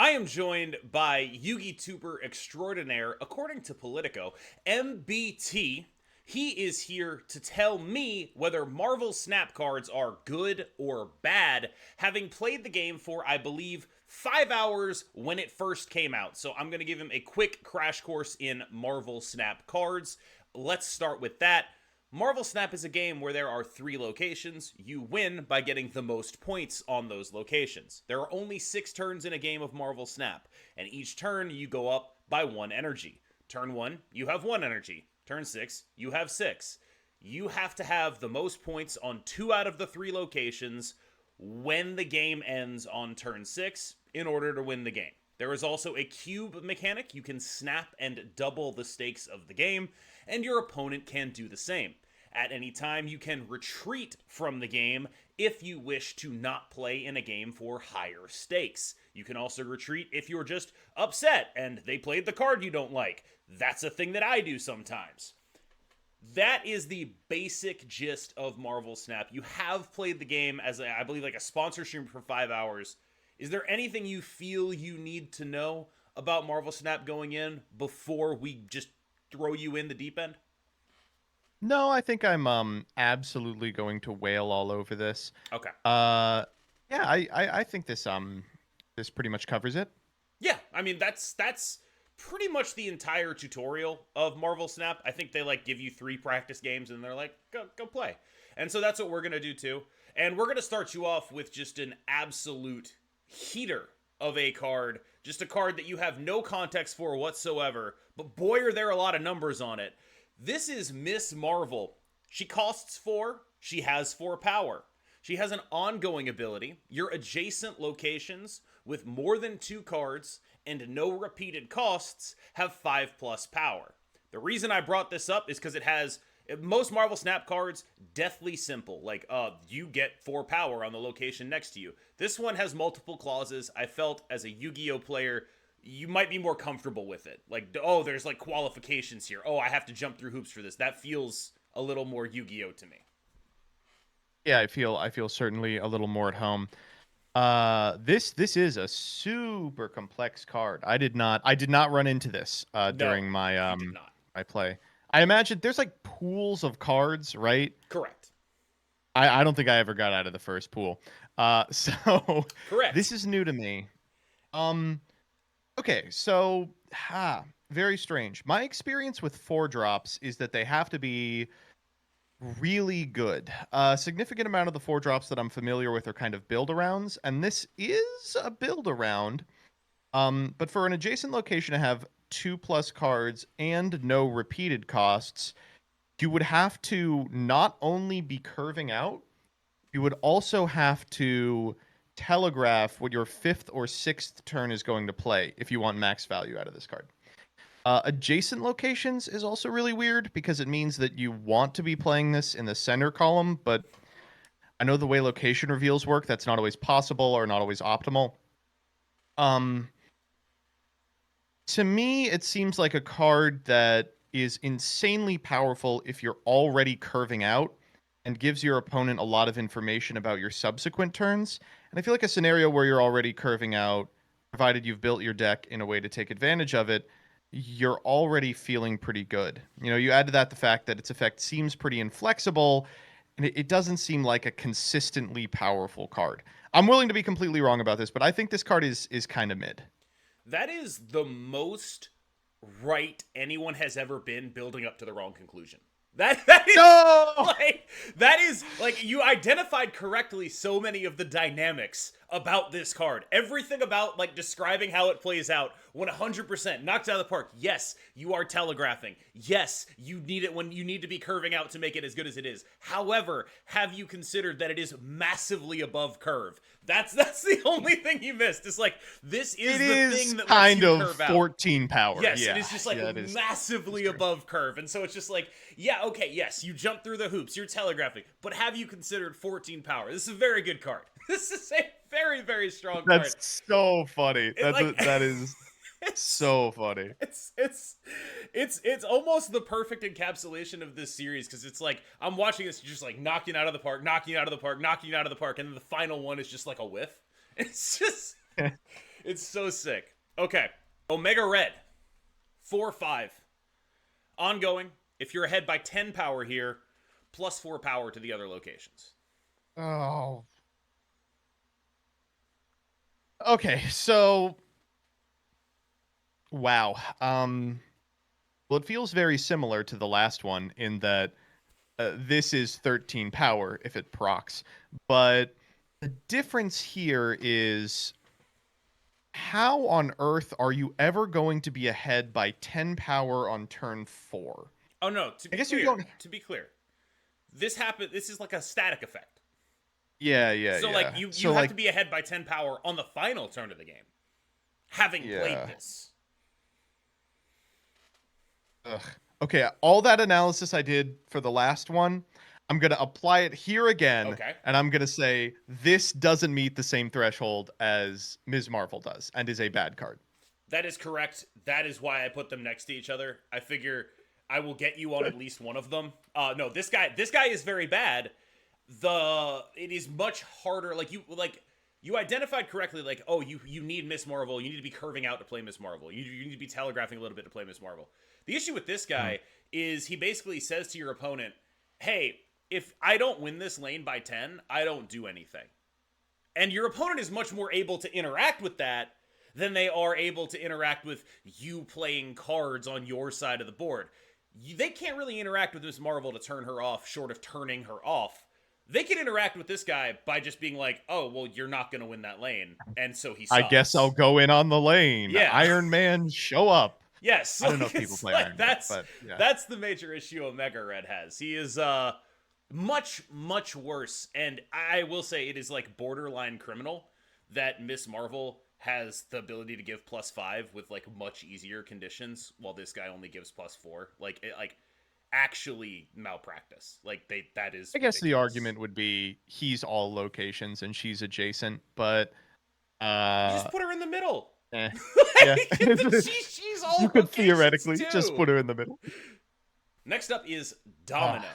I am joined by YugiTuber extraordinaire, according to Politico, MBT. He is here to tell me whether Marvel Snap cards are good or bad, having played the game for, I believe, 5 hours when it first came out. So I'm going to give him a quick crash course in Marvel Snap cards. Let's start with that. Marvel Snap is a game where there are 3 locations. You win by getting the most points on those locations. There are only 6 turns in a game of Marvel Snap, and each turn you go up by 1 energy. Turn 1, you have 1 energy. Turn 6, you have 6. You have to have the most points on 2 out of the 3 locations when the game ends on turn 6 in order to win the game. There is also a cube mechanic. You can snap and double the stakes of the game, and your opponent can do the same. At any time, you can retreat from the game if you wish to not play in a game for higher stakes. You can also retreat if you're just upset and they played the card you don't like. That's a thing that I do sometimes. That is the basic gist of Marvel Snap. You have played the game as, I believe, like a sponsor stream for 5 hours. Is there anything you feel you need to know about Marvel Snap going in before we just throw you in the deep end? No, I think I'm absolutely going to wail all over this. Okay. Yeah, I think this pretty much covers it. Yeah, I mean that's pretty much the entire tutorial of Marvel Snap. I think they like give you 3 practice games and they're like, go play. And so that's what we're gonna do too. And we're gonna start you off with just an absolute heater of a card, just a card that you have no context for whatsoever, but boy are there a lot of numbers on it. This is Miss Marvel. She costs 4, she has 4 power. She has an ongoing ability. Your adjacent locations with more than 2 cards and no repeated costs have 5+ power. The reason I brought this up is because it has most Marvel Snap cards deathly simple. Like, you get 4 power on the location next to you. This one has multiple clauses. I felt as a Yu-Gi-Oh player, you might be more comfortable with it. Like, oh, there's like qualifications here. Oh, I have to jump through hoops for this. That feels a little more Yu-Gi-Oh to me. Yeah, I feel certainly a little more at home. This is a super complex card. I did not run into this No, during my you did not. my play. I imagine there's like pools of cards, right? Correct. I don't think I ever got out of the first pool. So Correct. this is new to me. Um, okay, so very strange. My experience with 4-drops is that they have to be really good. A significant amount of the 4-drops that I'm familiar with are kind of build-arounds, and this is a build-around. But for an adjacent location to have 2+ cards and no repeated costs, you would have to not only be curving out, you would also have to telegraph what your 5th or 6th turn is going to play if you want max value out of this card. Adjacent locations is also really weird because it means that you want to be playing this in the center column, but I know the way location reveals work, that's not always possible or not always optimal. To me, it seems like a card that is insanely powerful if you're already curving out and gives your opponent a lot of information about your subsequent turns. And I feel like a scenario where you're already curving out, provided you've built your deck in a way to take advantage of it, you're already feeling pretty good. You know, you add to that the fact that its effect seems pretty inflexible, and it doesn't seem like a consistently powerful card. I'm willing to be completely wrong about this, but I think this card is kind of mid. That is the most right anyone has ever been building up to the wrong conclusion. That is No! that is like you identified correctly so many of the dynamics about this card. Everything about like describing how it plays out 100% knocked out of the park. Yes, you are telegraphing. Yes, you need it when you need to be curving out to make it as good as it is. However, have you considered that it is massively above curve? That's the only thing you missed. It's like this is the thing that lets kind you of curve out. 14 power. Yes, Yeah. it is just like Yeah, it is. massively above curve. And so it's just like, yeah, okay, yes, you jump through the hoops, you're telegraphing, but have you considered 14 power? This is a very good card. This is a very, very strong card. That's so funny. That is it's so funny. it's almost the perfect encapsulation of this series because it's like I'm watching this just like knocking out of the park, knocking out of the park, knocking out of the park, and then the final one is just like a whiff. It's just It's so sick. Okay. Omega Red. 4/5. Ongoing. If you're ahead by 10 power here, plus 4 power to the other locations. Oh. Okay, so wow. Well, it feels very similar to the last one in that this is 13 power if it procs, but the difference here is how on earth are you ever going to be ahead by 10 power on turn 4? Oh no, to be clear, to be clear. This is like a static effect. Yeah. So like you have to be ahead by 10 power on the final turn of the game. Having played this. Ugh. Okay, all that analysis I did for the last one, I'm going to apply it here again. Okay. And I'm going to say this doesn't meet the same threshold as Ms. Marvel does and is a bad card. That is correct. That is why I put them next to each other. I figure I will get you on at least one of them. No, this guy is very bad. It is much harder. You identified correctly. Like, oh, you need Miss Marvel. You need to be curving out to play Miss Marvel. You need to be telegraphing a little bit to play Miss Marvel. The issue with this guy is he basically says to your opponent, "Hey, if I don't win this lane by 10, I don't do anything." And your opponent is much more able to interact with that than they are able to interact with you playing cards on your side of the board. They can't really interact with Miss Marvel to turn her off, short of turning her off. They can interact with this guy by just being like, oh, well, you're not going to win that lane. And so he sucks. I guess I'll go in on the lane. Yeah. Iron Man, show up. Yes. I don't know if people play Iron Man, but yeah. That's the major issue Omega Red has. He is much, much worse. And I will say it is like borderline criminal that Miss Marvel has the ability to give +5 with like much easier conditions, while this guy only gives +4. Actually malpractice. That is. I guess the argument would be he's all locations and she's adjacent, but you just put her in the middle. Yeah. she's all. You could theoretically just put her in the middle. Next up is Domino.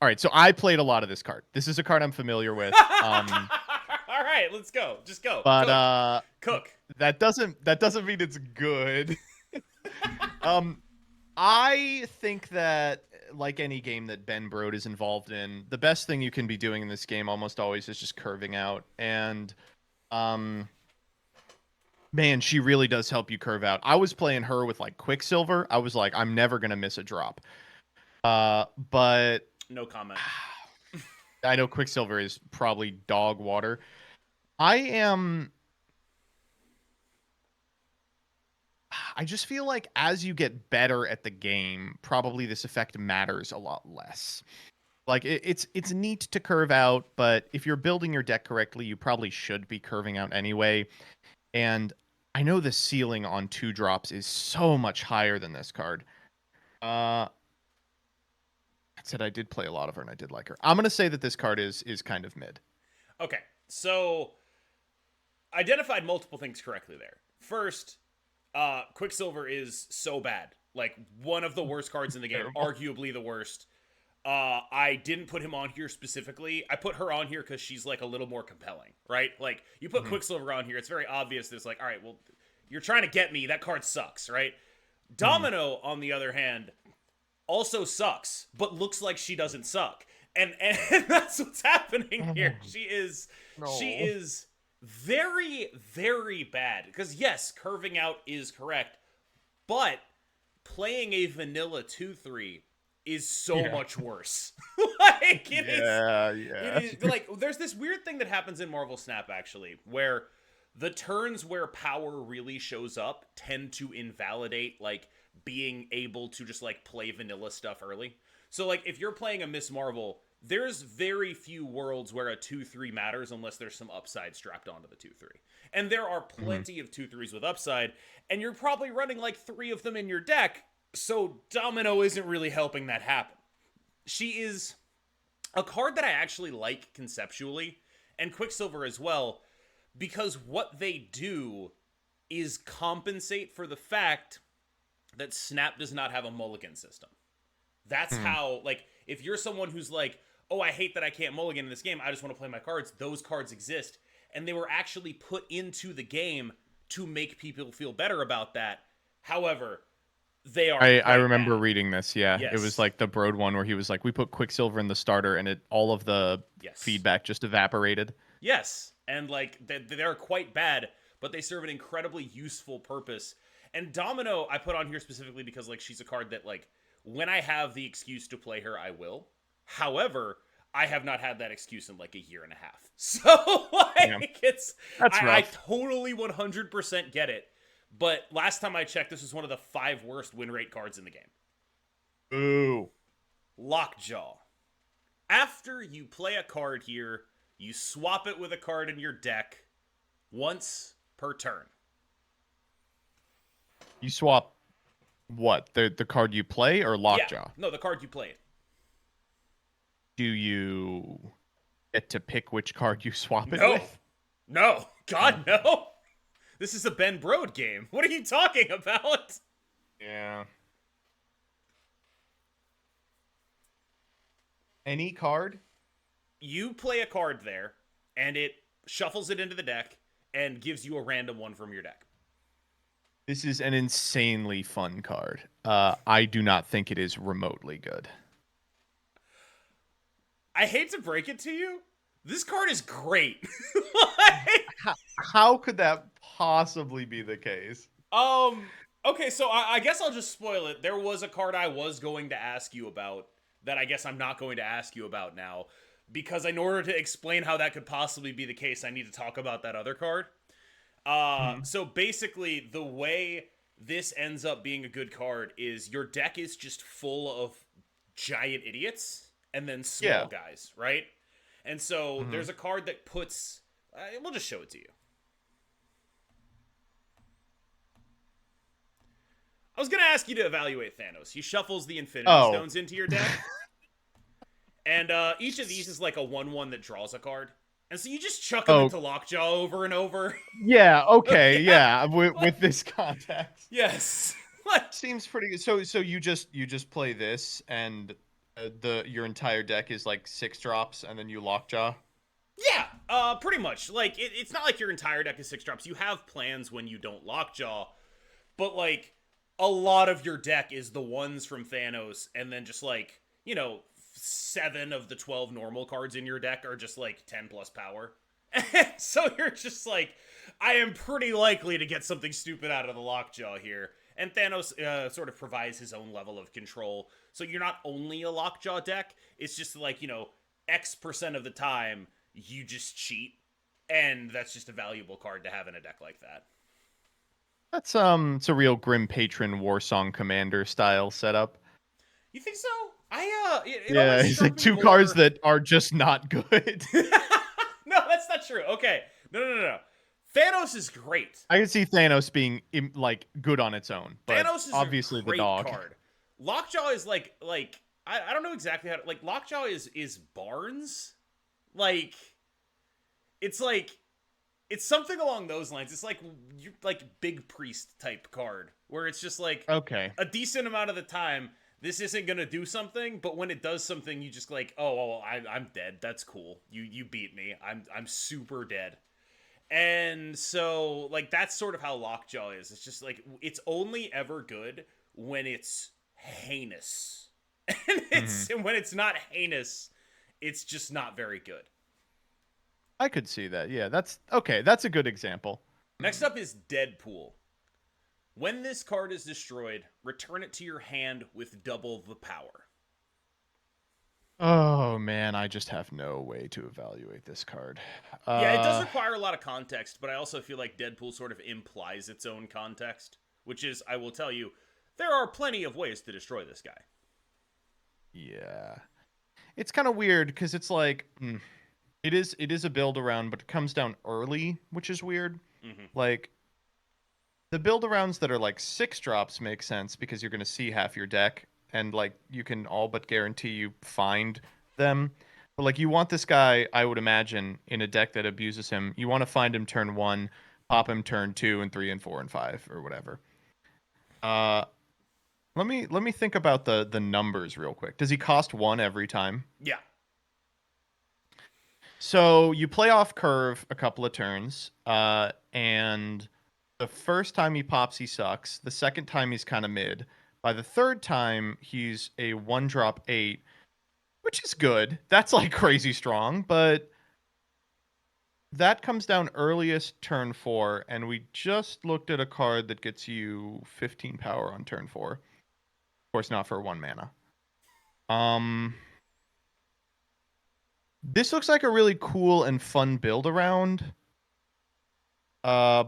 All right, so I played a lot of this card. This is a card I'm familiar with. All right, let's go. Just go. But cook. That doesn't mean it's good. I think that, like any game that Ben Brode is involved in, the best thing you can be doing in this game almost always is just curving out. And, man, she really does help you curve out. I was playing her with, like, Quicksilver. I was like, I'm never going to miss a drop. But... No comment. I know Quicksilver is probably dog water. I just feel like as you get better at the game, probably this effect matters a lot less. Like it's neat to curve out, but if you're building your deck correctly, you probably should be curving out anyway. And I know the ceiling on 2-drops is so much higher than this card. I said I did play a lot of her and I did like her. I'm gonna say that this card is kind of mid. Okay, so identified multiple things correctly there. First, Quicksilver is so bad. Like, one of the worst cards in the game. Arguably the worst. I didn't put him on here specifically. I put her on here because she's, like, a little more compelling, right? Like, you put Quicksilver on here, it's very obvious that it's like, all right, well, you're trying to get me. That card sucks, right? Domino, on the other hand, also sucks, but looks like she doesn't suck. And that's what's happening here. She is very, very bad. Because, yes, curving out is correct, but playing a vanilla 2/3 is so much worse. It is, like, there's this weird thing that happens in Marvel Snap, actually, where the turns where power really shows up tend to invalidate, like, being able to just, like, play vanilla stuff early. So, like, if you're playing a Miss Marvel, there's very few worlds where a 2/3 matters unless there's some upside strapped onto the 2/3. And there are plenty of 2/3s with upside, and you're probably running, like, 3 of them in your deck, so Domino isn't really helping that happen. She is a card that I actually like conceptually, and Quicksilver as well, because what they do is compensate for the fact that Snap does not have a mulligan system. That's how, like, if you're someone who's like, oh, I hate that I can't mulligan in this game, I just want to play my cards, those cards exist. and they were actually put into the game to make people feel better about that. However, they are I quite remember bad. reading this. Yeah, it was Yes. like the Broad one where he was like, we put Quicksilver in the starter, and all of the Yes. feedback just evaporated. Yes. And like they're quite bad, but they serve an incredibly useful purpose. And Domino I put on here specifically because like she's a card that like when I have the excuse to play her, I will. However, I have not had that excuse in like a year and a half. So Yeah, like it's that's I rough. totally 100% get it. But last time I checked, this was one of the 5 worst win rate cards in the game. Ooh. Lockjaw. After you play a card here, you swap it with a card in your deck once per turn. You swap what? The card you play or Yeah, Lockjaw? no, the card you played. Do you get to pick which card you swap it No, with? no, Oh. God, no. This is a Ben Brode game. What are you talking about? Yeah. Any card? You play a card there, and it shuffles it into the deck and gives you a random one from your deck. This is an insanely fun card. I do not think it is remotely good. I hate to break it to you, this card is great. Like, How could that possibly be the case? okay, so I guess I'll just spoil it. There was a card I was going to ask you about that I guess I'm not going to ask you about now. Because in order to explain how that could possibly be the case, I need to talk about that other card. Mhm. So basically, the way this ends up being a good card is your deck is just full of giant idiots and then small Yeah. guys, right? And so Mhm. there's a card that puts. We'll just show it to you. I was gonna ask you to evaluate Thanos. He shuffles the Infinity Oh. Stones into your deck, and each of these is like a 1/1 that draws a card. And so you just chuck them Oh, into Lockjaw over and over. yeah. Okay. Yeah, Yeah. With, like, with this context, yes. Like, seems pretty good. So you just play this, and your entire deck is like 6 drops, and then you Lockjaw. yeah, pretty much. Like, it's not like your entire deck is 6 drops. You have plans when you don't Lockjaw, but like, a lot of your deck is the ones from Thanos, and then just like, 7 of the 12 normal cards in your deck are just like 10 plus power. So you're just like, I am pretty likely to get something stupid out of the Lockjaw here. And Thanos sort of provides his own level of control. So you're not only a Lockjaw deck, it's just like, X% of the time, you just cheat. And that's just a valuable card to have in a deck like that. That's it's a real Grim Patron Warsong Commander style setup. You think so? It Yeah, always it's struck like me 2 cards more. that are just not good. No, that's not true. Okay. No. Thanos is great. I can see Thanos being like good on its own, but Thanos is a obviously the great dog. card. Lockjaw is like I don't know exactly how to, like Lockjaw is Barnes. Like it's something along those lines. It's like you like big priest type card where it's just like Okay. a decent amount of the time this isn't gonna do something, but when it does something, you just like, oh, I'm dead. That's cool. You beat me. I'm super dead. And so like that's sort of how Lockjaw is. It's just like it's only ever good when it's heinous, Mhm. and when it's not heinous, it's just not very good. I could see that. Yeah, that's okay. That's a good example. Next up is Deadpool. When this card is destroyed, return it to your hand with double the power. Oh man, I just have no way to evaluate this card. Yeah, it does require a lot of context, but I also feel like Deadpool sort of implies its own context, which is, I will tell you, there are plenty of ways to destroy this guy. Yeah, it's kind of weird because it's like it is a build around, but it comes down early, which is weird. Mm-hmm. Like the build arounds that are like 6 drops make sense because you're going to see half your deck, and like you can all but guarantee you find them. But like you want this guy, I would imagine, in a deck that abuses him. You want to find him turn 1, pop him turn 2 and 3 and 4 and 5 or whatever. Uh, let me think about the numbers real quick. Does he cost 1 every time? Yeah. So you play off curve a couple of turns, and the first time he pops, he sucks. The second time, he's kind of mid. By the third time, he's a 1-drop 8, which is good. That's like crazy strong, but that comes down earliest turn 4, and we just looked at a card that gets you 15 power on turn 4. Of course, not for 1 mana. This looks like a really cool and fun build around. Uh,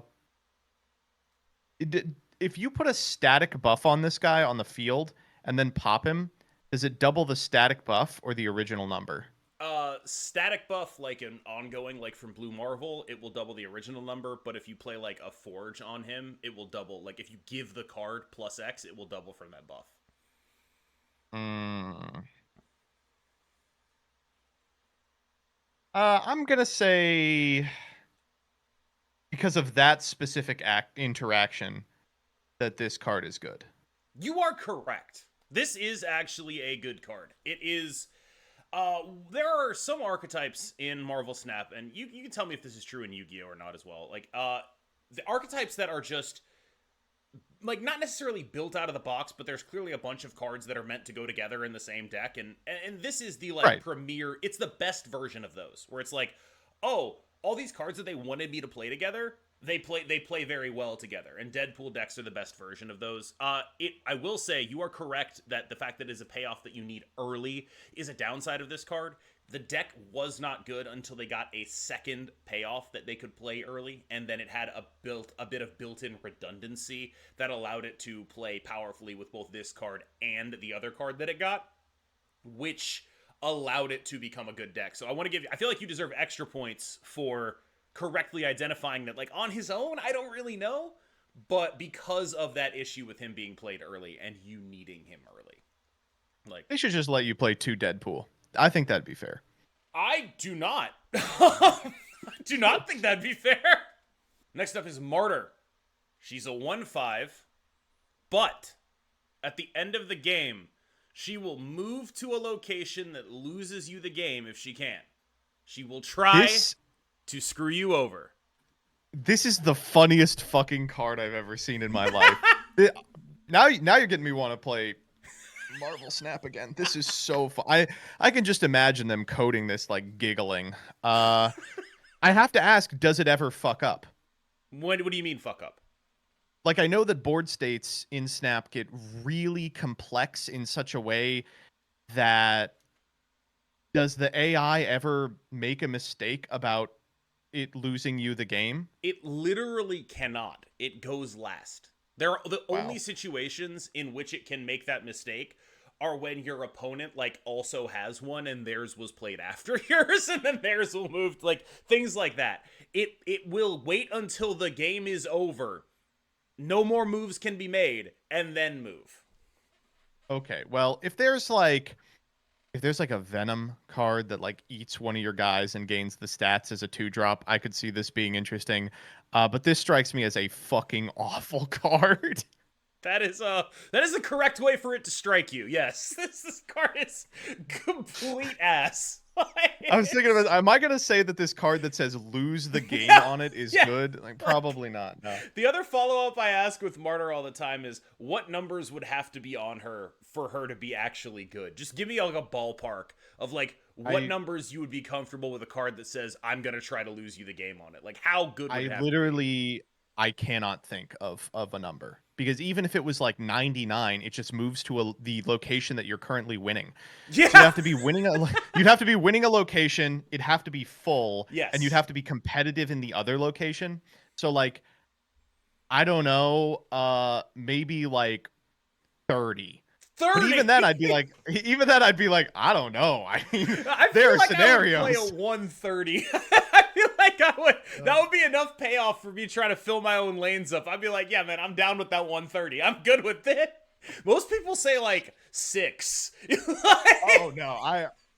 if you put a static buff on this guy on the field and then pop him, does it double the static buff or the original number? Static buff, like an ongoing, like from Blue Marvel, it will double the original number, but if you play like a Forge on him, it will double. Like if you give the card plus X, it will double from that buff. I'm gonna say because of that specific interaction that this card is good. You are correct. This is actually a good card. It is. There are some archetypes in Marvel Snap, and you can tell me if this is true in Yu-Gi-Oh or not as well. Like, the archetypes that are just like not necessarily built out of the box, but there's clearly a bunch of cards that are meant to go together in the same deck, and this is the like Right. premier. It's the best version of those, where it's like, oh, all these cards that they wanted me to play together, they play very well together, and Deadpool decks are the best version of those. I will say you are correct that the fact that it is a payoff that you need early is a downside of this card. The deck was not good until they got a second payoff that they could play early, and then it had a bit of built-in redundancy that allowed it to play powerfully with both this card and the other card that it got, which allowed it to become a good deck. So I feel like you deserve extra points for correctly identifying that, like, on his own, I don't really know, but because of that issue with him being played early and you needing him early. Like, They should just let you play 2 Deadpool. I think that'd be fair. I do not. I do not think that'd be fair. Next up is Martyr. She's a 1/5, but at the end of the game, she will move to a location that loses you the game if she can. She will try to screw you over. This is the funniest fucking card I've ever seen in my life. Now you're getting me want to play Marvel Snap again. This is so fun. I can just imagine them coding this like giggling. I have to ask, does it ever fuck up? What do you mean fuck up? Like, I know that board states in Snap get really complex in such a way that does the AI ever make a mistake about it losing you the game? It literally cannot. It goes last. There are the only situations in which it can make that mistake are when your opponent like also has one and theirs was played after yours and then theirs will move, like things like that. It will wait until the game is over. No more moves can be made and then move. Okay. Well, if there's like a Venom card that like eats one of your guys and gains the stats as a 2-drop, I could see this being interesting. But this strikes me as a fucking awful card. That is the correct way for it to strike you. Yes, this card is complete ass. I was thinking of it. Am I gonna say that this card that says "lose the game" on it is good? Like, probably not. No. The other follow-up I ask with Martyr all the time is, what numbers would have to be on her for her to be actually good? Just give me like a ballpark of like what numbers you would be comfortable with a card that says I'm gonna try to lose you the game on it. Like, how good would it have to be? I cannot think of a number, because even if it was like 99, it just moves to the location that you're currently winning. Yeah. So you'd have to be winning you'd have to be winning a location, it'd have to be full, yes, and you'd have to be competitive in the other location. So like, I don't know, maybe like 30. 30. But even then I'd be like, I don't know. I mean, I there are like scenarios. I would play a 130. I feel like that would be enough payoff for me trying to fill my own lanes up. I'd be like, yeah, man, I'm down with that 130. I'm good with it. Most people say like 6. Oh no,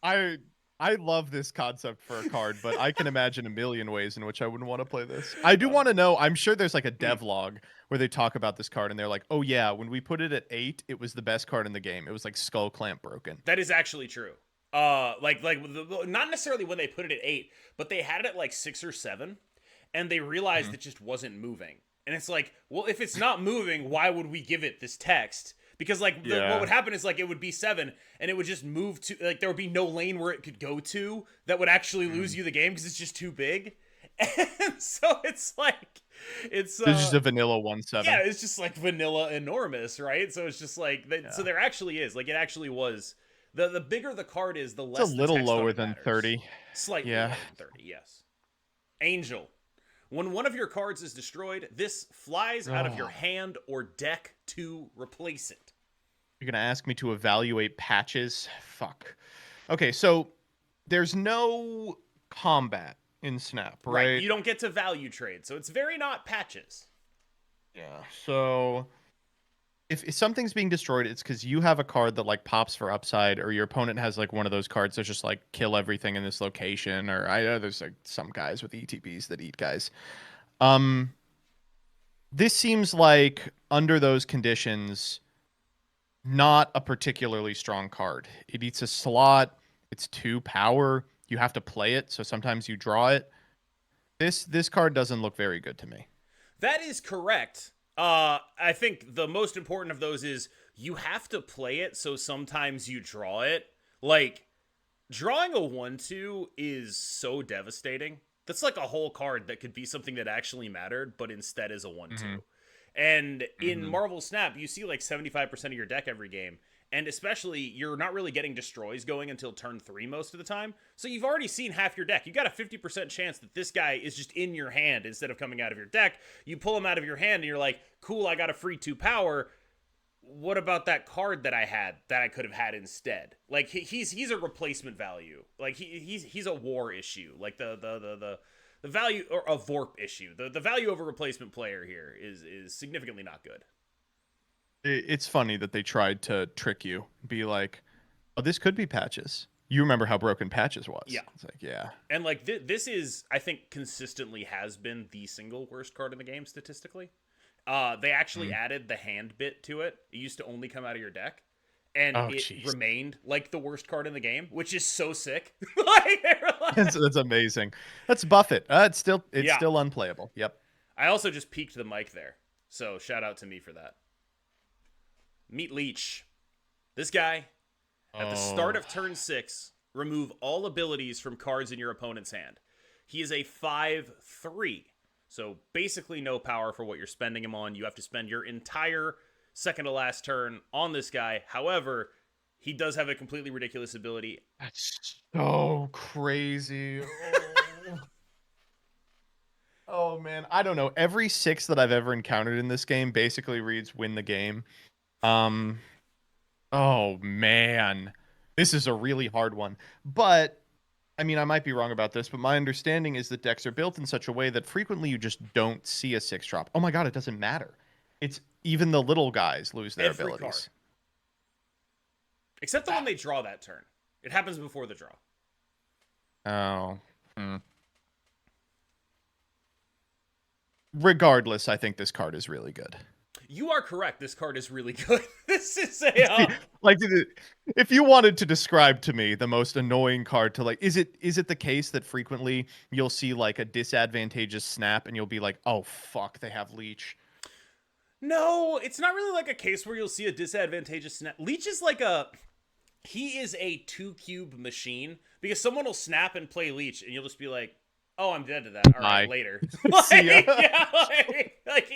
I love this concept for a card, but I can imagine a million ways in which I wouldn't want to play this. I do want to know, I'm sure there's like a devlog where they talk about this card and they're like, oh yeah, when we put it at 8, it was the best card in the game. It was like Skull Clamp broken. That is actually true. Not necessarily when they put it at 8, but they had it at like 6 or 7, and they realized it just wasn't moving. And it's like, well, if it's not moving, why would we give it this text? Because like what would happen is like it would be 7 and it would just move to like there would be no lane where it could go to that would actually lose you the game because it's just too big. And so it's like it's just a vanilla 1/7. Yeah, it's just like vanilla enormous, right? So it's just like so there actually is like it actually was the bigger the card is, the less it's a little the text lower on it than matters. 30. Slightly lower than 30, yes. Angel. When one of your cards is destroyed, this flies out of your hand or deck to replace it. You're going to ask me to evaluate patches? Fuck. Okay, so there's no combat in Snap, right? You don't get to value trade, so it's very not patches. Yeah, so if something's being destroyed, it's because you have a card that like pops for upside, or your opponent has like one of those cards that just like kill everything in this location, or I know there's like some guys with ETBs that eat guys. This seems like under those conditions, not a particularly strong card. It eats a slot. It's 2 power. You have to play it, so sometimes you draw it. This card doesn't look very good to me. That is correct. I think the most important of those is you have to play it, so sometimes you draw it. Like, drawing a 1/2 is so devastating. That's like a whole card that could be something that actually mattered, but instead is a 1/2. And in Marvel Snap, you see like 75% of your deck every game. And especially, you're not really getting destroys going until turn 3 most of the time. So you've already seen half your deck. You got a 50% chance that this guy is just in your hand instead of coming out of your deck. You pull him out of your hand and you're like, cool, I got a free 2 power. What about that card that I had that I could have had instead? Like he's a replacement value. Like he's a war issue. Like the value or a VORP issue. The value of a replacement player here is significantly not good. It's funny that they tried to trick you, be like, "Oh, this could be patches." You remember how broken patches was? Yeah, it's like and like this is, I think, consistently has been the single worst card in the game statistically. They actually added the hand bit to it. It used to only come out of your deck, and remained like the worst card in the game, which is so sick. That's amazing. Let's buff it. It's still unplayable. Yep. I also just peeked the mic there, so shout out to me for that. Meet Leech. This guy, at the start of turn 6, remove all abilities from cards in your opponent's hand. He is a 5/3, so basically no power for what you're spending him on. You have to spend your entire second to last turn on this guy. However, he does have a completely ridiculous ability. That's so crazy. Oh man, I don't know. Every 6 that I've ever encountered in this game basically reads win the game. Oh man, this is a really hard one. But I mean, I might be wrong about this, but my understanding is that decks are built in such a way that frequently you just don't see a 6-drop. Oh my god, it doesn't matter. It's even the little guys lose their abilities. Card. Except the one they draw that turn. It happens before the draw. Oh. Regardless, I think this card is really good. You are correct. This card is really good. This is a like if you wanted to describe to me the most annoying card to like, is it the case that frequently you'll see like a disadvantageous snap and you'll be like, oh fuck, they have Leech? No, it's not really like a case where you'll see a disadvantageous snap. Leech is like he is a 2-cube machine because someone will snap and play Leech and you'll just be like, oh, I'm dead to that. All right, later. Like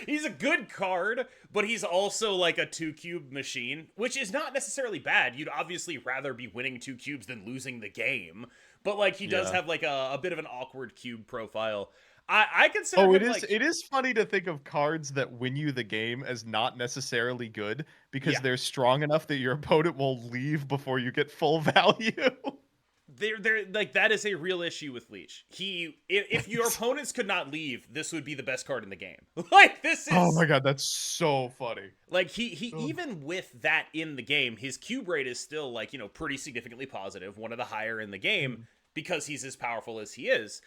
he's a good card, but he's also like a 2-cube machine, which is not necessarily bad. You'd obviously rather be winning 2 cubes than losing the game, but like he does have like a bit of an awkward cube profile. I consider it is funny to think of cards that win you the game as not necessarily good because they're strong enough that your opponent will leave before you get full value. They're like, that is a real issue with Leech. If your opponents could not leave, this would be the best card in the game. Like this is. Oh my god, that's so funny. Like he even with that in the game, his cube rate is still like, pretty significantly positive, one of the higher in the game because he's as powerful as he is.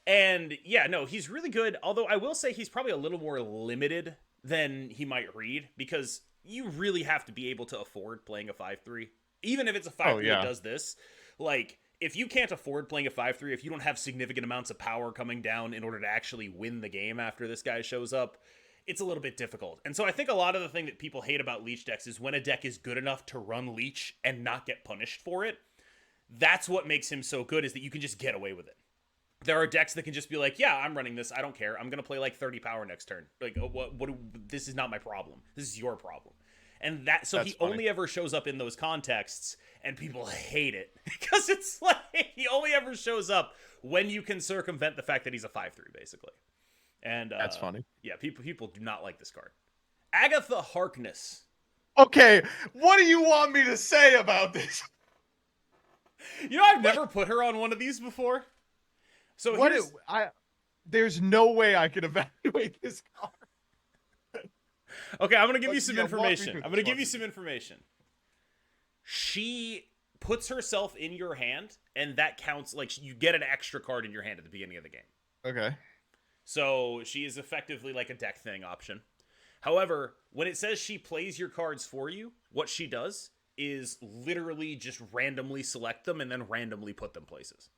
And yeah, no, he's really good. Although I will say he's probably a little more limited than he might read because you really have to be able to afford playing a 5/3. Even if it's a Oh 5/3 that yeah. does this, like if you can't afford playing a 5/3, if you don't have significant amounts of power coming down in order to actually win the game after this guy shows up, it's a little bit difficult. And so I think a lot of the thing that people hate about Leech decks is when a deck is good enough to run Leech and not get punished for it. That's what makes him so good, is that you can just get away with it. There are decks that can just be like, yeah, I'm running this. I don't care. I'm gonna play like 30 power next turn. Like, this is not my problem. This is your problem. And that, so That's he funny. only ever shows up in those contexts, and people hate it because it's like he only ever shows up when you can circumvent the fact that he's a 5/3, basically. And That's funny. yeah, people do not like this card. Agatha Harkness. Okay, what do you want me to say about this? You know, I've never put her on one of these before. So What here's, there's no way I could evaluate this card. okay, I'm gonna give But, you some yeah, walk me information. through I'm this, gonna give walk you me some information. She puts herself in your hand, and that counts. Like, you get an extra card in your hand at the beginning of the game. Okay. So she is effectively like a deck thing option. However, when it says she plays your cards for you, what she does is literally just randomly select them and then randomly put them places.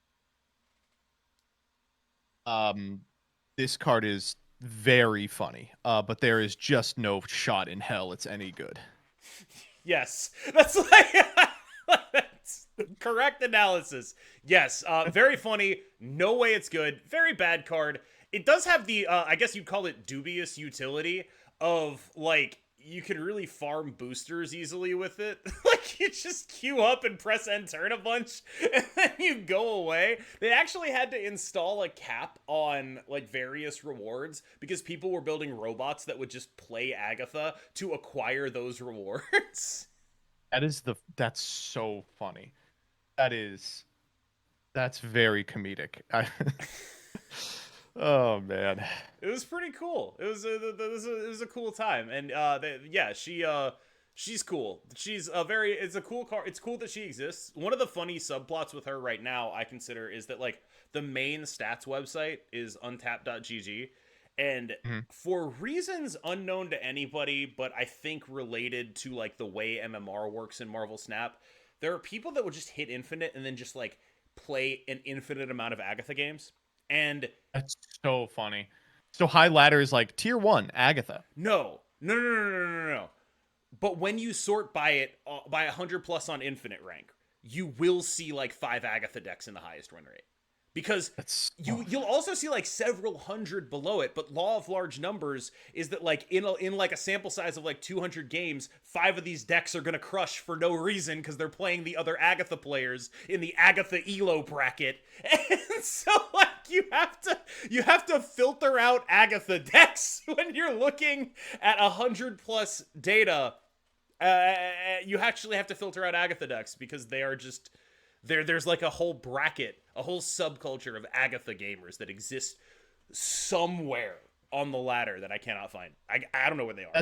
This card is very funny, but there is just no shot in hell it's any good. Yes, that's like that's correct analysis. Yes, very funny. No way it's good. Very bad card. It does have the, I guess you'd call it dubious utility of, like, you can really farm boosters easily with it. Like, you just queue up and press end turn a bunch, and then you go away. They actually had to install a cap on, like, various rewards because people were building robots that would just play Agatha to acquire those rewards. That's so funny. That's very comedic. Oh man. It was pretty cool. It was a cool time, and yeah, she's cool. She's a very, it's a cool car. It's cool that she exists. One of the funny subplots with her right now, I consider, is that like the main stats website is untapped.gg, and Mhm. for reasons unknown to anybody, but I think related to like the way MMR works in Marvel Snap, there are people that will just hit infinite and then just like play an infinite amount of Agatha games. And That's so funny. So high ladder is like tier 1 Agatha. no. But when you sort by it by 100 plus on infinite rank, you will see like 5 Agatha decks in the highest win rate. Because you'll also see like several hundred below it, but law of large numbers is that like in like a sample size of like 200 games, 5 of these decks are gonna crush for no reason because they're playing the other Agatha players in the Agatha Elo bracket, and so like you have to filter out Agatha decks when you're looking at 100 plus data. You actually have to filter out Agatha decks because they are just there's like a whole bracket, a whole subculture of Agatha gamers that exist somewhere on the ladder that I cannot find. I don't know where they are.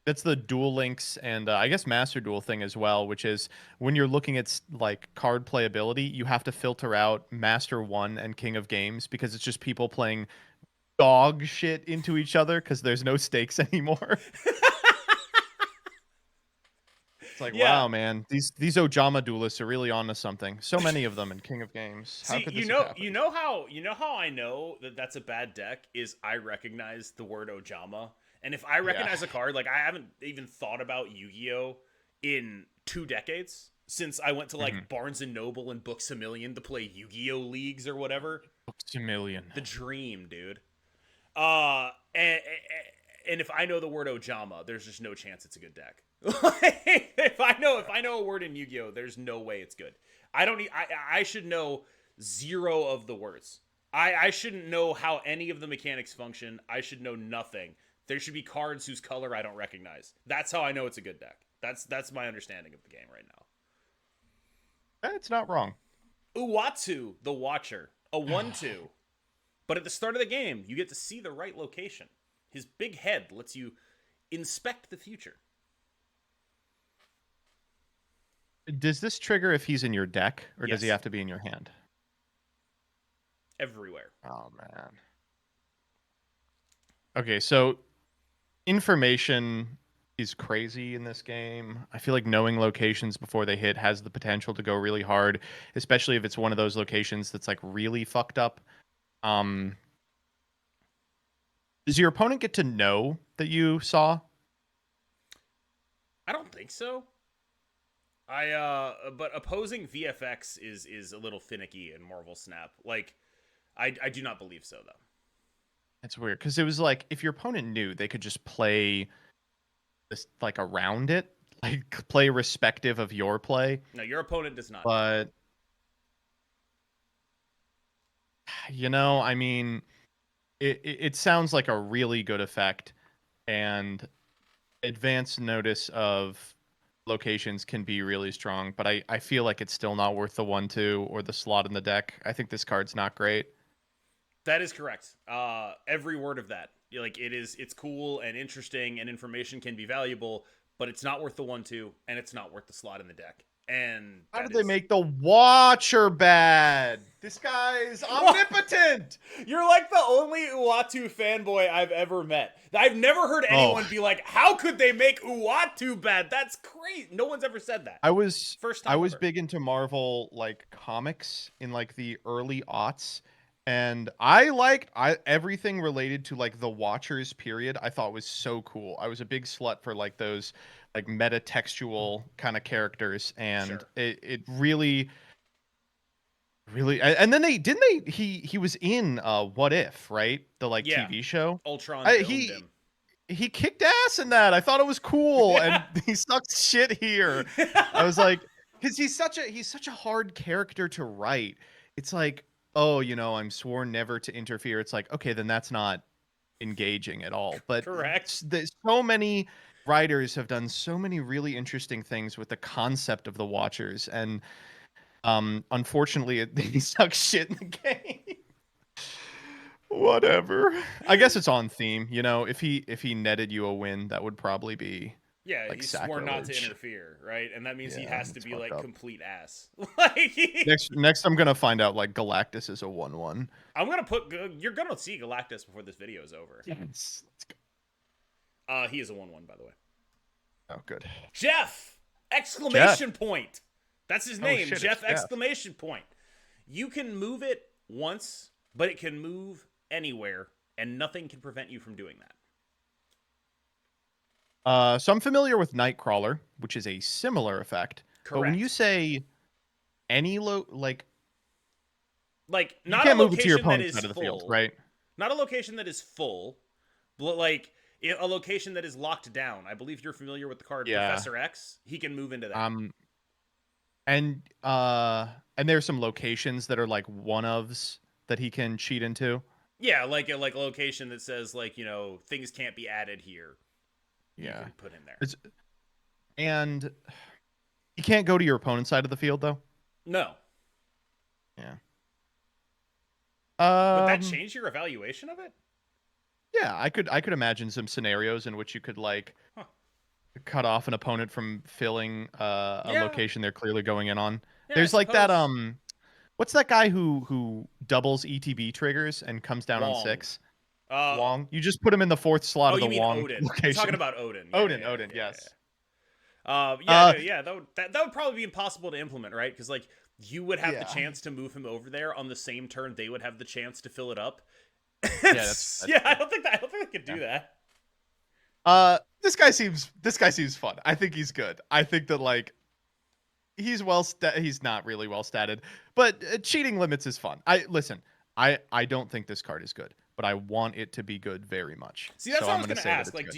That's the Duel Links and I guess Master Duel thing as well, which is when you're looking at like card playability, you have to filter out Master 1 and King of Games because it's just people playing dog shit into each other because there's no stakes anymore. It's like, Yeah. wow, man, these Ojama duelists are really onto something. So many of them in King of Games. How See, could this have happened? you know how I know that that's a bad deck is I recognize the word Ojama. And if I Yeah. recognize a card, like I haven't even thought about Yu-Gi-Oh in 2 decades since I went to like Barnes and Noble and Books a Million to play Yu-Gi-Oh leagues or whatever. Books a million. The dream, dude. And if I know the word Ojama, there's just no chance it's a good deck. if I know a word in Yu-Gi-Oh, there's no way it's good. I should know 0 of the words. I shouldn't know how any of the mechanics function. I should know nothing. There should be cards whose color I don't recognize. That's how I know it's a good deck. That's my understanding of the game right now. It's not wrong. Uatu, the Watcher, a 1/2. But at the start of the game, you get to see the right location. His big head lets you inspect the future. Does this trigger if he's in your deck, or does he Yes. have to be in your hand? Everywhere. Oh man. Okay, so information is crazy in this game. I feel like knowing locations before they hit has the potential to go really hard, especially if it's one of those locations that's like really fucked up. Um, does your opponent get to know that you saw? I don't think so. But opposing VFX is a little finicky in Marvel Snap. Like, I do not believe so though. It's weird because it was like if your opponent knew, they could just play this like around it, like play respective of your play. No, your opponent does not. But I mean, it sounds like a really good effect, and advance notice of locations can be really strong, but I feel like it's still not worth the 1/2 or the slot in the deck. I think this card's not great. That is correct. Every word of that. Like it's cool and interesting, and information can be valuable, but it's not worth the 1/2, and it's not worth the slot in the deck. And How did they make the Watcher bad? This guy's omnipotent. You're like the only Uatu fanboy I've ever met. I've never heard anyone be like, "How could they make Uatu bad?" That's crazy. No one's ever said that. I was First time ever. big into Marvel like comics in like the early aughts, and I liked everything related to like the Watchers period. I thought was so cool. I was a big slut for like those like meta-textual kind of characters, and Sure. it really and then he was in What If, right? The like Yeah. TV show. Ultron domed him. He kicked ass in that. I thought it was cool, and he sucks shit here. I was like, because he's such a hard character to write. It's like, oh, I'm sworn never to interfere. It's like, okay, then that's not engaging at all. But Correct. So many writers have done so many really interesting things with the concept of the Watchers, and unfortunately, he sucks shit in the game. Whatever. I guess it's on theme. If he netted you a win, that would probably be like he swore not to sacrilege. interfere, right? And that means he Yeah, has to it's be fucked like up. complete ass. Like Next, I'm gonna find out like Galactus is a 1/1. I'm gonna you're gonna see Galactus before this video is over. Let's go. He is a 1/1, by the way. Oh, good. Jeff! Exclamation point! That's his name, shit, Jeff! it's Jeff. Exclamation point. You can move it once, but it can move anywhere, and nothing can prevent you from doing that. So I'm familiar with Nightcrawler, which is a similar effect. Correct. But when you say any like you not can't a move it to your location that opponent's is side of the full, field, right? Not a location that is full, but like a location that is locked down. I believe you're familiar with the card Professor X. He can move into that. And there's some locations that are like one-ofs that he can cheat into. Yeah, like a location that says like, things can't be added here. Yeah. You can put in there. And you can't go to your opponent's side of the field though? No. Yeah. Would that change your evaluation of it? Yeah, I could imagine some scenarios in which you could like cut off an opponent from filling a location they're clearly going in on. Yeah, There's like that what's that guy who doubles ETB triggers and comes down Wong. on 6? Wong. You just put him in the 4th slot of the Wong location. You're talking about Odin. Odin, yes. That would probably be impossible to implement, right? Because like you would have the chance to move him over there on the same turn they would have the chance to fill it up. That's I don't think they could do that. This guy seems fun. I think he's good. I think that like he's not really well statted, but cheating limits is fun. I don't think this card is good, but I want it to be good very much. See, that's so what I I'm was gonna gonna ask. say Like,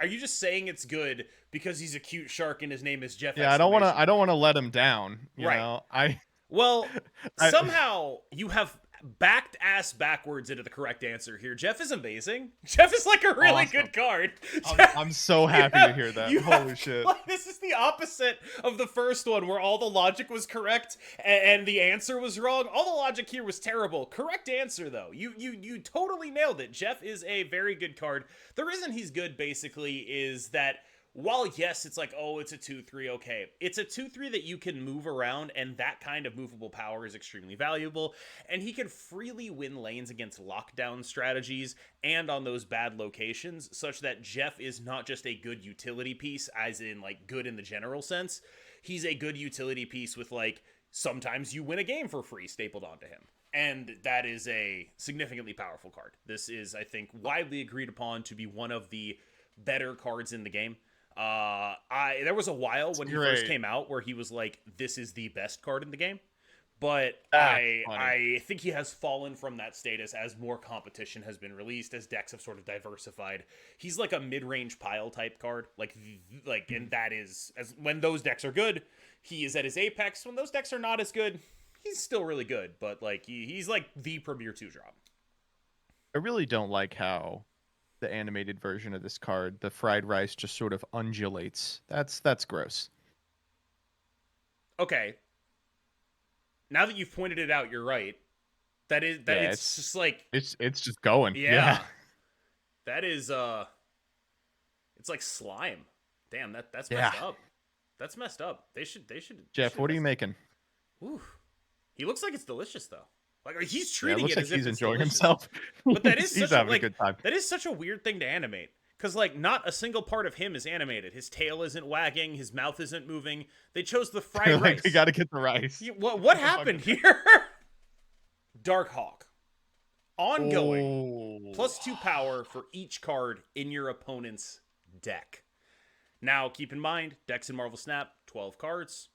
are you just saying it's good because he's a cute shark and his name is Jeff? Yeah, I don't want to let him down. You know, Well, somehow you have backed ass backwards into the correct answer here. Jeff is amazing. Jeff is like a really good card. I'm so happy to hear that. Holy shit. Like, this is the opposite of the first one where all the logic was correct and the answer was wrong. All the logic here was terrible. Correct answer though. You totally nailed it. Jeff is a very good card. The reason he's good basically is that while yes, it's like, oh, it's a 2/3, okay. It's a 2/3 that you can move around, and that kind of movable power is extremely valuable. And he can freely win lanes against lockdown strategies and on those bad locations, such that Jeff is not just a good utility piece, as in like good in the general sense. He's a good utility piece with like sometimes you win a game for free stapled onto him. And that is a significantly powerful card. This is, I think, widely agreed upon to be one of the better cards in the game. There was a while when he first came out where he was like, this is the best card in the game. But I think he has fallen from that status as more competition has been released, as decks have sort of diversified. He's like a mid-range pile type card, and that is as when those decks are good, he is at his apex. When those decks are not as good, he's still really good. But like he's like the premier 2-drop. I really don't like how the animated version of this card, the fried rice, just sort of undulates. That's gross. Okay. Now that you've pointed it out, you're right. It's just like it's just going. Yeah. That is it's like slime. Damn, that's messed up. That's messed up. They should Jeff, what are you making? Ooh. He looks like it's delicious though. Like he's treating it like as he's if it's enjoying delicious. himself. But that is he's such having a good time. That is such a weird thing to animate. Because, like, not a single part of him is animated. His tail isn't wagging. His mouth isn't moving. They chose the fried rice. We got to get the rice. What happened here? Darkhawk. Ongoing. +2 power for each card in your opponent's deck. Now, keep in mind, decks in Marvel Snap, 12 cards.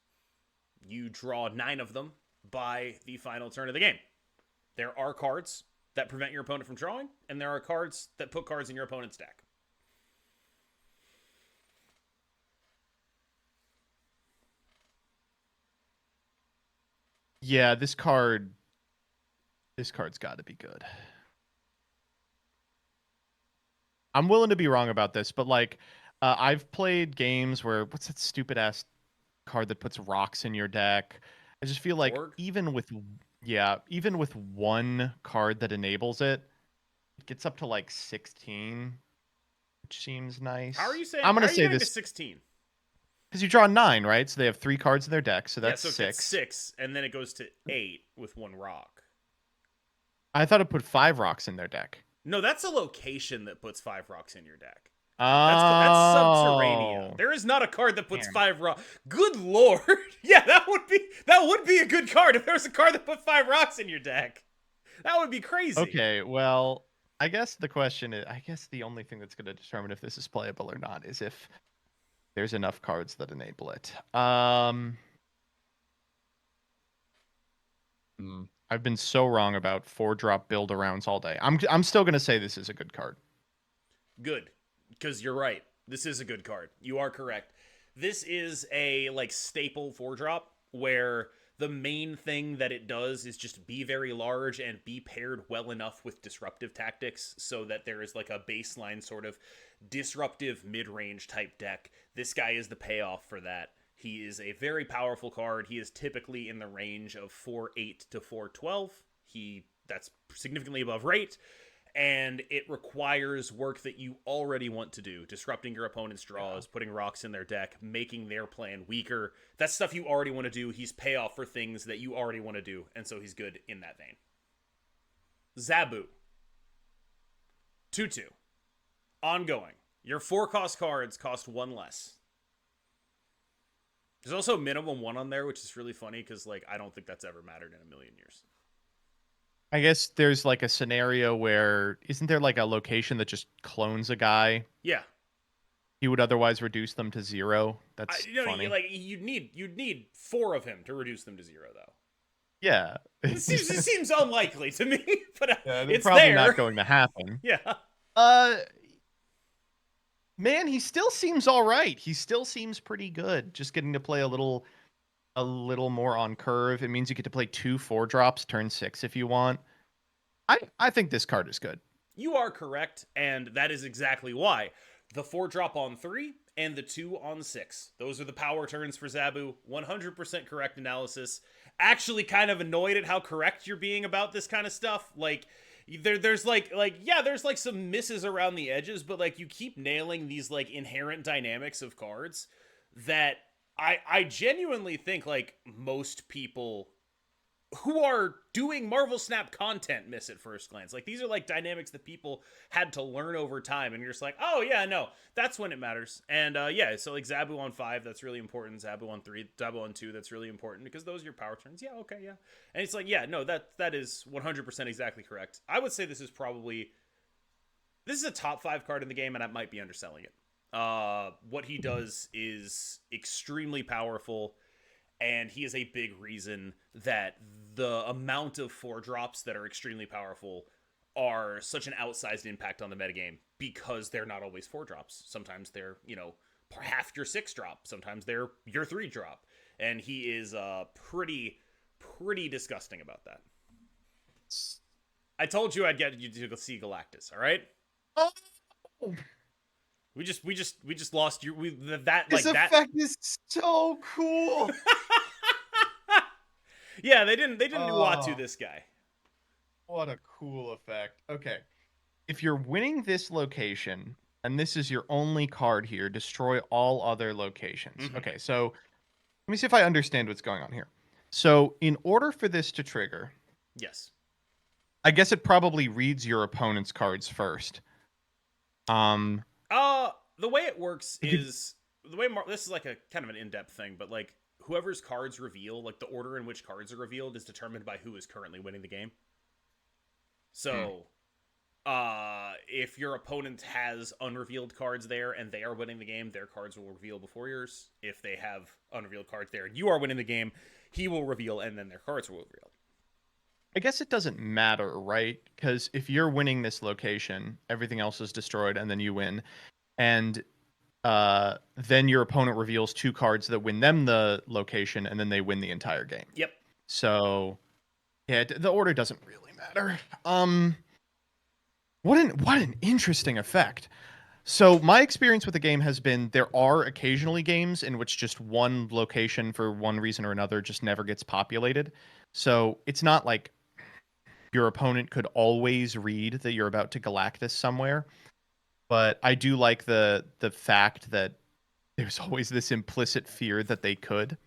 You draw 9 of them by the final turn of the game. There are cards that prevent your opponent from drawing, and there are cards that put cards in your opponent's deck. Yeah, this card's got to be good. I'm willing to be wrong about this, but like I've played games where what's that stupid ass card that puts rocks in your deck? I just feel like even with one card that enables it, it gets up to like 16, which seems nice. How are you saying? I'm gonna say this 16. Because you draw 9, right? So they have 3 cards in their deck, so that's 6. It's 6, and then it goes to 8 with 1 rock. I thought it put 5 rocks in their deck. No, that's a location that puts 5 rocks in your deck. Oh. That's Subterranea. There is not a card that puts 5 rocks. Good lord. Yeah, that would be a good card if there was a card that put 5 rocks in your deck. That would be crazy. Okay, well, I guess the question is, the only thing that's going to determine if this is playable or not is if there's enough cards that enable it. I've been so wrong about 4-drop build-arounds all day. I'm still going to say this is a good card. Good, because you're right. This is a good card. You are correct. This is a like staple 4-drop where the main thing that it does is just be very large and be paired well enough with disruptive tactics so that there is like a baseline sort of disruptive mid-range type deck. This guy is the payoff for that. He is a very powerful card. He is typically in the range of 4/8 to 4/12. That's significantly above rate, and it requires work that you already want to do. Disrupting your opponent's draws, putting rocks in their deck, making their plan weaker. That's stuff you already want to do. He's payoff for things that you already want to do, and so he's good in that vein. Zabu. 2/2. Ongoing. Your 4-cost cards cost 1 less. There's also a minimum 1 on there, which is really funny because, like, I don't think that's ever mattered in a million years. I guess there's like a scenario where isn't there like a location that just clones a guy? Yeah. He would otherwise reduce them to 0. That's funny. You'd need 4 of him to reduce them to 0, though. Yeah. It seems unlikely to me, but it's probably not going to happen. Yeah. Man, he still seems all right. He still seems pretty good. Just getting to play a little more on curve. It means you get to play 2 4-drops turn 6 if you want. I think this card is good. You are correct, and that is exactly why. The 4-drop on 3 and the 2 on 6. Those are the power turns for Zabu. 100% correct analysis. Actually kind of annoyed at how correct you're being about this kind of stuff. Like, there's like yeah, there's like some misses around the edges, but like you keep nailing these like inherent dynamics of cards that I genuinely think like most people who are doing Marvel Snap content miss at first glance. Like these are like dynamics that people had to learn over time, and you're just like, oh yeah, no, that's when it matters. And yeah, so like Zabu on 5, that's really important. Zabu on 3, Zabu on 2, that's really important because those are your power turns. Yeah, okay, yeah. And it's like, yeah, no, that is 100% exactly correct. I would say this is a top 5 card in the game, and I might be underselling it. What he does is extremely powerful, and he is a big reason that the amount of 4-drops that are extremely powerful are such an outsized impact on the metagame because they're not always 4-drops. Sometimes they're, half your 6-drop. Sometimes they're your 3-drop. And he is pretty disgusting about that. I told you I'd get you to go see Galactus, all right? Oh, We just lost you. this effect is so cool. Yeah, they didn't Uatu this guy. What a cool effect. Okay. If you're winning this location, and this is your only card here, destroy all other locations. Mm-hmm. Okay, so let me see if I understand what's going on here. So in order for this to trigger, yes, I guess it probably reads your opponent's cards first. The way it works is this is like a kind of an in-depth thing, but like whoever's cards reveal, like the order in which cards are revealed is determined by who is currently winning the game. So, if your opponent has unrevealed cards there and they are winning the game, their cards will reveal before yours. If they have unrevealed cards there and you are winning the game, he will reveal and then their cards will reveal. I guess it doesn't matter, right? Because if you're winning this location, everything else is destroyed and then you win. And then your opponent reveals 2 cards that win them the location and then they win the entire game. Yep. So, yeah, the order doesn't really matter. What an interesting effect. So my experience with the game has been there are occasionally games in which just one location for one reason or another just never gets populated. So it's not like your opponent could always read that you're about to Galactus somewhere. But I do like the fact that there's always this implicit fear that they could.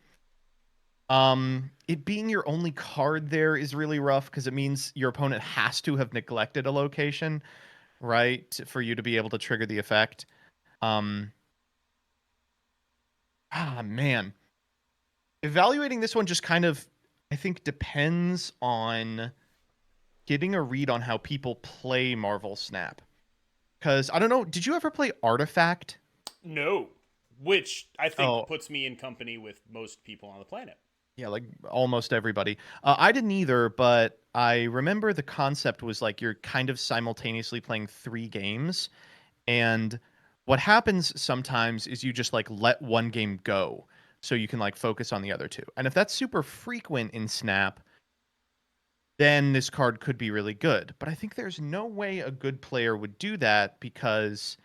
It being your only card there is really rough because it means your opponent has to have neglected a location, right, for you to be able to trigger the effect. Man. Evaluating this one just kind of, I think, depends on getting a read on how people play Marvel Snap. Because, I don't know, did you ever play Artifact? No. Which I think puts me in company with most people on the planet. Yeah, like almost everybody. I didn't either, but I remember the concept was like you're kind of simultaneously playing 3 games. And what happens sometimes is you just like let one game go so you can like focus on the other 2. And if that's super frequent in Snap, then this card could be really good. But I think there's no way a good player would do that because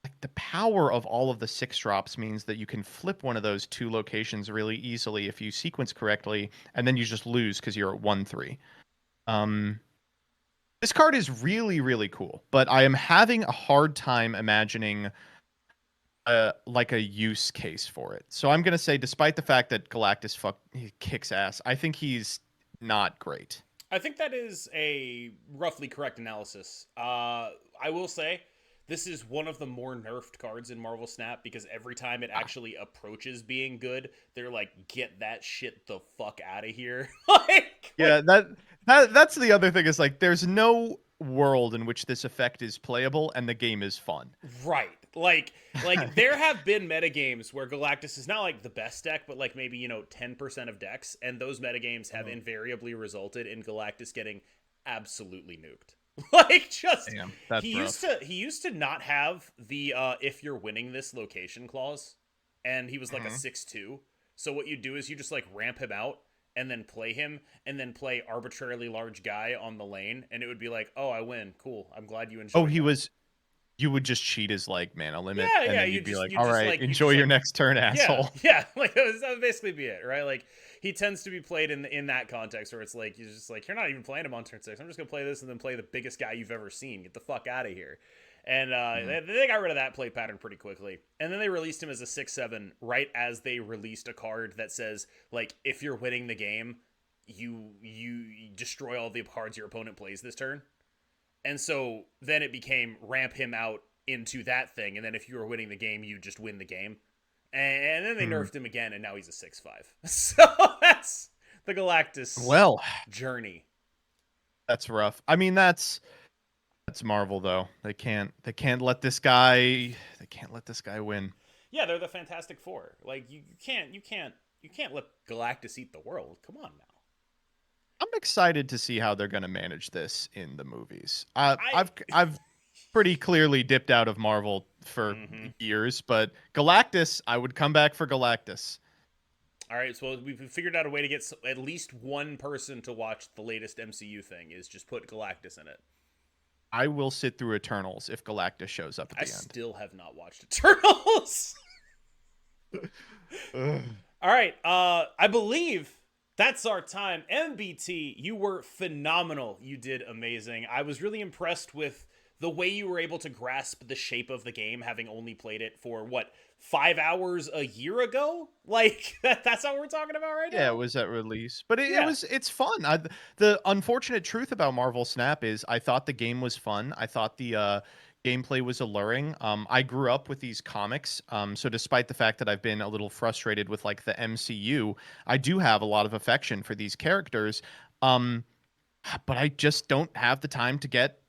like the power of all of the 6-drops means that you can flip one of those 2 locations really easily if you sequence correctly, and then you just lose because you're at 1-3. This card is really, really cool, but I am having a hard time imagining like a use case for it. So I'm gonna say, despite the fact that Galactus he kicks ass, I think he's not great. I think that is a roughly correct analysis. I will say this is one of the more nerfed cards in Marvel Snap because every time it actually approaches being good, they're like, get that shit the fuck out of here. Yeah, that's the other thing is like there's no world in which this effect is playable and the game is fun. Right. Like there have been metagames where Galactus is not like the best deck, but like maybe, 10% of decks, and those metagames have invariably resulted in Galactus getting absolutely nuked. Like just damn, that's he used to not have the if you're winning this location clause, and he was like a 6/2. So what you do is you just like ramp him out and then play him and then play arbitrarily large guy on the lane, and it would be like, oh, I win, cool, I'm glad you enjoyed. Oh, he was you would just cheat his like mana limit, Yeah, and yeah. then you'd be like, You all just right, like enjoy your next turn, yeah, asshole. yeah. Like that would basically be it, right? Like he tends to be played in that context where it's like you're just like you're not even playing him on turn 6. I'm just gonna play this and then play the biggest guy you've ever seen. Get the fuck out of here. And Mhm. they got rid of that play pattern pretty quickly. And then they released him as a 6/7 right as they released a card that says like if you're winning the game, you destroy all the cards your opponent plays this turn. And so then it became ramp him out into that thing, and then if you were winning the game, you just win the game. And then they Hmm. nerfed him again, and now he's a 6/5. So that's the Galactus Well, journey. that's rough. I mean, that's Marvel though. They can't let this guy win. Yeah, they're the Fantastic Four. Like you can't let Galactus eat the world. Come on now. I'm excited to see how they're going to manage this in the movies. I I've pretty clearly dipped out of Marvel for mm-hmm. years, but Galactus, I would come back for Galactus. All right, so we've figured out a way to get at least one person to watch the latest MCU thing. Is just put Galactus in it. I will sit through Eternals if Galactus shows up at I the end. still have not watched Eternals. All right, I believe that's our time. MBT, you were phenomenal. You did amazing. I was really impressed with the way you were able to grasp the shape of the game, having only played it for what 5 hours a year ago. Like that's what we're talking about right Yeah, now. it was at release, but Yeah, it's fun. The unfortunate truth about Marvel Snap is I thought the game was fun. I thought the gameplay was alluring. I grew up with these comics, so despite the fact that I've been a little frustrated with like the MCU, I do have a lot of affection for these characters. Um, but I just don't have the time to get,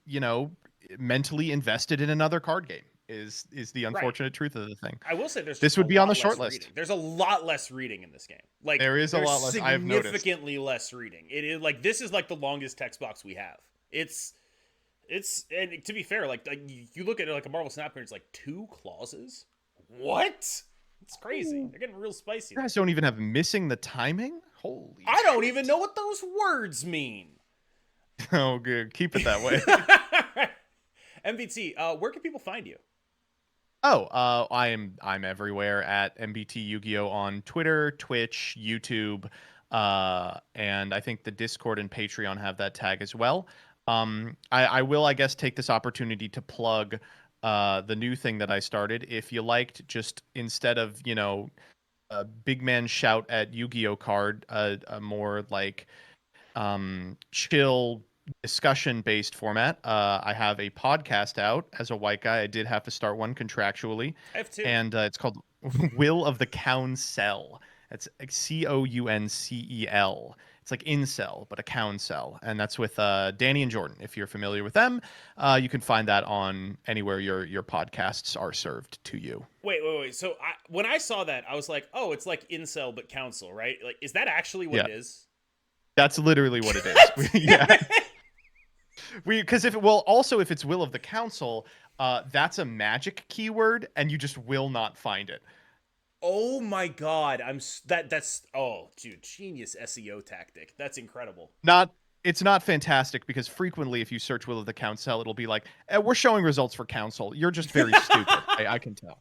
you know, mentally invested in another card game. Is the right. unfortunate truth of the thing. I will say there's This just a would be on the lot short less list. reading. There's a lot less reading in this game. Like There is a there's lot less. I have noticed. significantly less reading. It is like this is like the longest text box we have. It's and to be fair, like you look at it like a Marvel Snap here, it's like 2 clauses. What? It's crazy. They're getting real spicy. You guys don't even have missing the timing. Holy! I don't even know what those words mean. Oh, good. Keep it that way. MVT, where can people find you? Oh, I'm everywhere at MBT Yu-Gi-Oh on Twitter, Twitch, YouTube, and I think the Discord and Patreon have that tag as well. I will, I guess, take this opportunity to plug the new thing that I started. If you liked, just instead of a big man shout at Yu-Gi-Oh card, a more like chill discussion based format. I have a podcast out as a white guy. I did have to start one contractually, I have two. and it's called Will of the Council. It's Councel. It's like incel, but a council, and that's with Danny and Jordan. If you're familiar with them, you can find that on anywhere your podcasts are served to you. Wait. So when I saw that, I was like, oh, it's like incel but council, right? Like, is that actually what Yeah. it is? That's literally what it is. Yeah. Because if it's Will of the Council, that's a magic keyword, and you just will not find it. Oh my god, that's oh dude, genius SEO tactic. That's incredible. It's not fantastic because frequently, if you search Will of the Council, it'll be like, we're showing results for Council. You're just very stupid. I can tell.